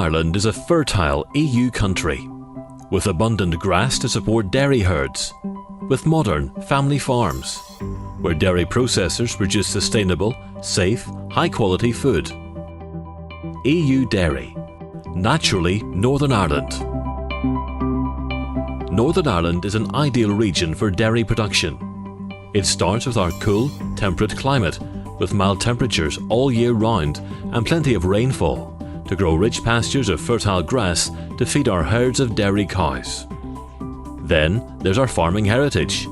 Ireland is a fertile EU country, with abundant grass to support dairy herds, with modern family farms, where dairy processors produce sustainable, safe, high-quality food. EU Dairy, naturally Northern Ireland. Northern Ireland is an ideal region for dairy production. It starts with our cool, temperate climate, with mild temperatures all year round and plenty of rainfall, to grow rich pastures of fertile grass to feed our herds of dairy cows. Then there's our farming heritage.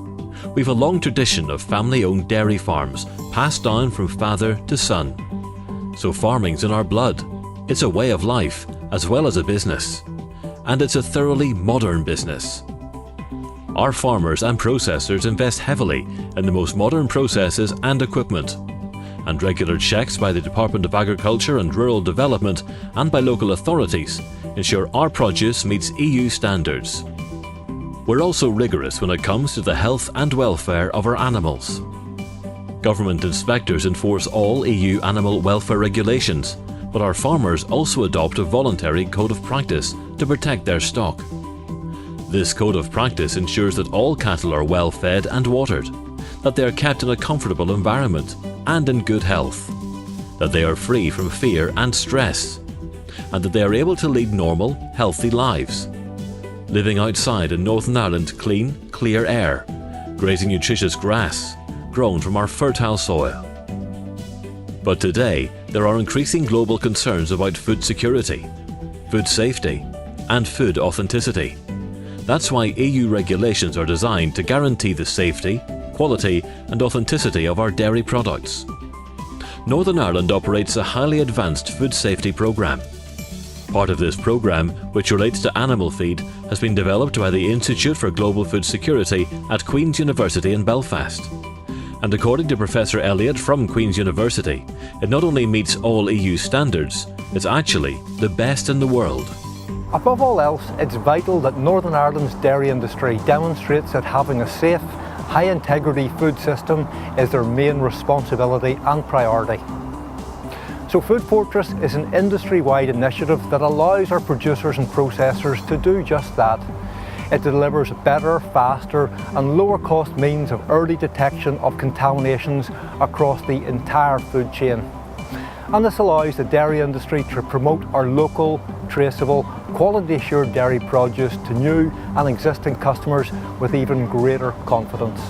We've a long tradition of family-owned dairy farms passed down from father to son. So farming's in our blood. It's a way of life as well as a business. And it's a thoroughly modern business. Our farmers and processors invest heavily in the most modern processes and equipment, and regular checks by the Department of Agriculture and Rural Development and by local authorities ensure our produce meets EU standards. We're also rigorous when it comes to the health and welfare of our animals. Government inspectors enforce all EU animal welfare regulations, but our farmers also adopt a voluntary code of practice to protect their stock. This code of practice ensures that all cattle are well fed and watered, that they are kept in a comfortable environment and in good health, that they are free from fear and stress, and that they are able to lead normal, healthy lives, living outside in Northern Ireland clean, clear air, grazing nutritious grass, grown from our fertile soil. But today, there are increasing global concerns about food security, food safety, and food authenticity. That's why EU regulations are designed to guarantee the safety, quality and authenticity of our dairy products. Northern Ireland operates a highly advanced food safety programme. Part of this programme, which relates to animal feed, has been developed by the Institute for Global Food Security at Queen's University in Belfast. And according to Professor Elliott from Queen's University, it not only meets all EU standards, it's actually the best in the world. Above all else, it's vital that Northern Ireland's dairy industry demonstrates that having a safe, high-integrity food system is their main responsibility and priority. So Food Fortress is an industry-wide initiative that allows our producers and processors to do just that. It delivers better, faster and lower cost means of early detection of contaminations across the entire food chain. And this allows the dairy industry to promote our local, traceable, quality assured dairy produce to new and existing customers with even greater confidence.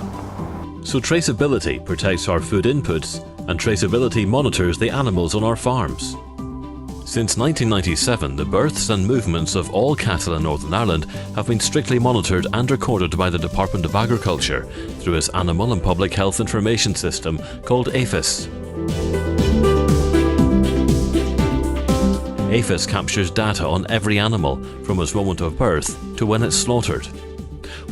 So traceability protects our food inputs and traceability monitors the animals on our farms. Since 1997, the births and movements of all cattle in Northern Ireland have been strictly monitored and recorded by the Department of Agriculture through its Animal and Public Health Information System called APHIS. APHIS captures data on every animal from its moment of birth to when it's slaughtered.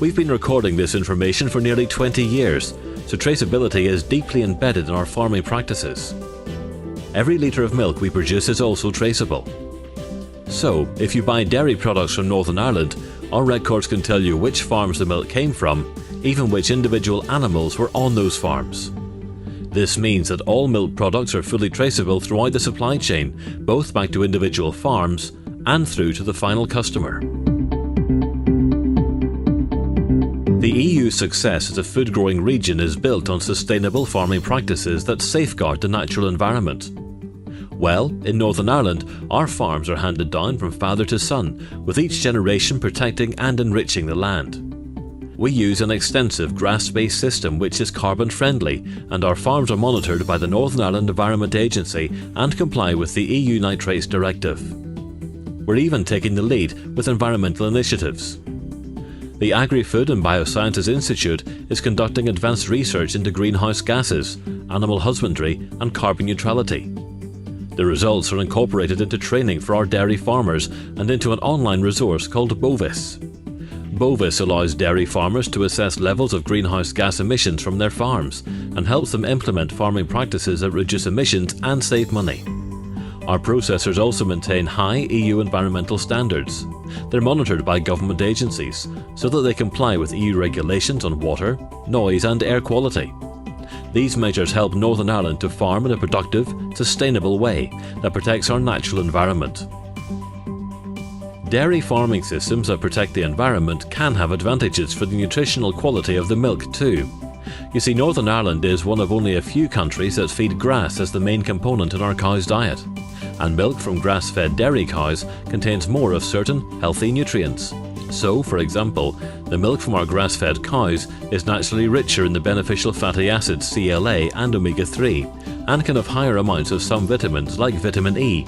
We've been recording this information for nearly 20 years, so traceability is deeply embedded in our farming practices. Every litre of milk we produce is also traceable. So, if you buy dairy products from Northern Ireland, our records can tell you which farms the milk came from, even which individual animals were on those farms. This means that all milk products are fully traceable throughout the supply chain, both back to individual farms and through to the final customer. The EU's success as a food-growing region is built on sustainable farming practices that safeguard the natural environment. Well, in Northern Ireland, our farms are handed down from father to son, with each generation protecting and enriching the land. We use an extensive grass-based system which is carbon-friendly, and our farms are monitored by the Northern Ireland Environment Agency and comply with the EU Nitrates Directive. We're even taking the lead with environmental initiatives. The Agri-Food and Biosciences Institute is conducting advanced research into greenhouse gases, animal husbandry and carbon neutrality. The results are incorporated into training for our dairy farmers and into an online resource called Bovis. Bovis allows dairy farmers to assess levels of greenhouse gas emissions from their farms and helps them implement farming practices that reduce emissions and save money. Our processors also maintain high EU environmental standards. They're monitored by government agencies so that they comply with EU regulations on water, noise and air quality. These measures help Northern Ireland to farm in a productive, sustainable way that protects our natural environment. Dairy farming systems that protect the environment can have advantages for the nutritional quality of the milk too. You see, Northern Ireland is one of only a few countries that feed grass as the main component in our cow's diet, and milk from grass-fed dairy cows contains more of certain healthy nutrients. So, for example, the milk from our grass-fed cows is naturally richer in the beneficial fatty acids CLA and omega-3, and can have higher amounts of some vitamins like vitamin E.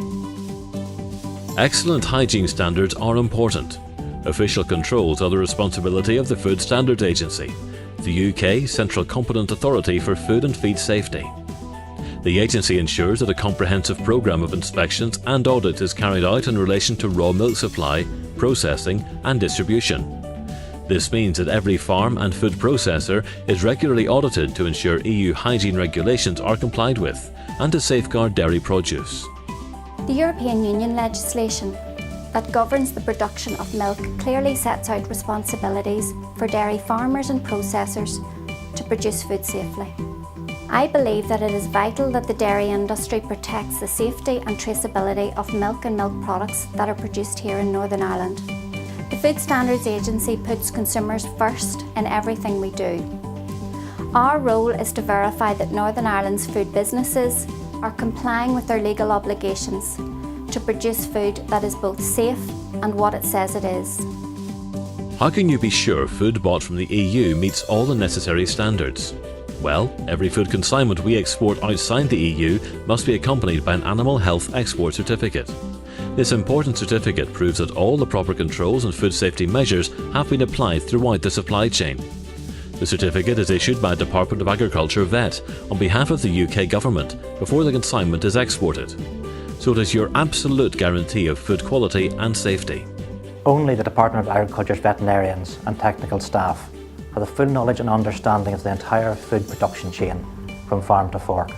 Excellent hygiene standards are important. Official controls are the responsibility of the Food Standards Agency, the UK Central Competent Authority for Food and Feed Safety. The agency ensures that a comprehensive programme of inspections and audits is carried out in relation to raw milk supply, processing and distribution. This means that every farm and food processor is regularly audited to ensure EU hygiene regulations are complied with and to safeguard dairy produce. The European Union legislation that governs the production of milk clearly sets out responsibilities for dairy farmers and processors to produce food safely. I believe that it is vital that the dairy industry protects the safety and traceability of milk and milk products that are produced here in Northern Ireland. The Food Standards Agency puts consumers first in everything we do. Our role is to verify that Northern Ireland's food businesses are complying with their legal obligations to produce food that is both safe and what it says it is. How can you be sure food bought from the EU meets all the necessary standards? Well, every food consignment we export outside the EU must be accompanied by an Animal Health Export Certificate. This important certificate proves that all the proper controls and food safety measures have been applied throughout the supply chain. The certificate is issued by a Department of Agriculture vet on behalf of the UK government before the consignment is exported. So it is your absolute guarantee of food quality and safety. Only the Department of Agriculture's veterinarians and technical staff have the full knowledge and understanding of the entire food production chain from farm to fork.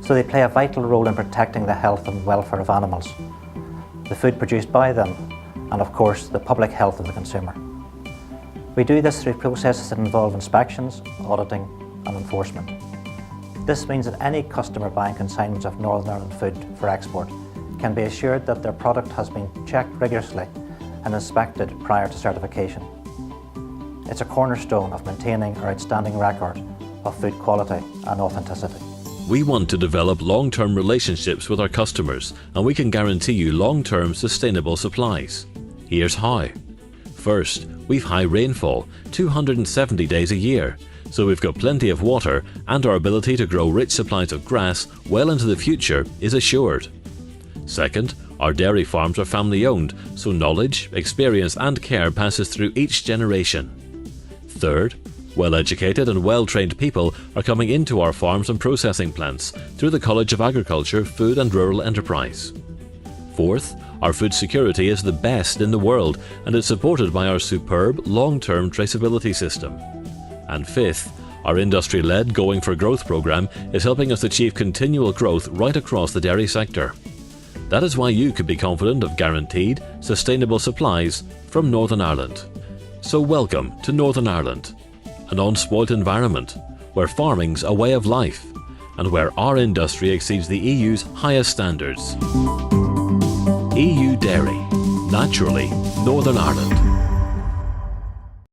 So they play a vital role in protecting the health and welfare of animals, the food produced by them, and of course the public health of the consumer. We do this through processes that involve inspections, auditing and enforcement. This means that any customer buying consignments of Northern Ireland food for export can be assured that their product has been checked rigorously and inspected prior to certification. It's a cornerstone of maintaining our outstanding record of food quality and authenticity. We want to develop long-term relationships with our customers, and we can guarantee you long-term sustainable supplies. Here's how. First, we've high rainfall, 270 days a year, so we've got plenty of water, and our ability to grow rich supplies of grass well into the future is assured. Second, our dairy farms are family owned, so knowledge, experience and care passes through each generation. Third, well-educated and well-trained people are coming into our farms and processing plants through the College of Agriculture, Food and Rural Enterprise. Fourth, our food security is the best in the world and is supported by our superb long-term traceability system. And fifth, our industry-led Going for Growth programme is helping us achieve continual growth right across the dairy sector. That is why you can be confident of guaranteed, sustainable supplies from Northern Ireland. So welcome to Northern Ireland, an unspoilt environment where farming's a way of life and where our industry exceeds the EU's highest standards. EU Dairy, naturally Northern Ireland.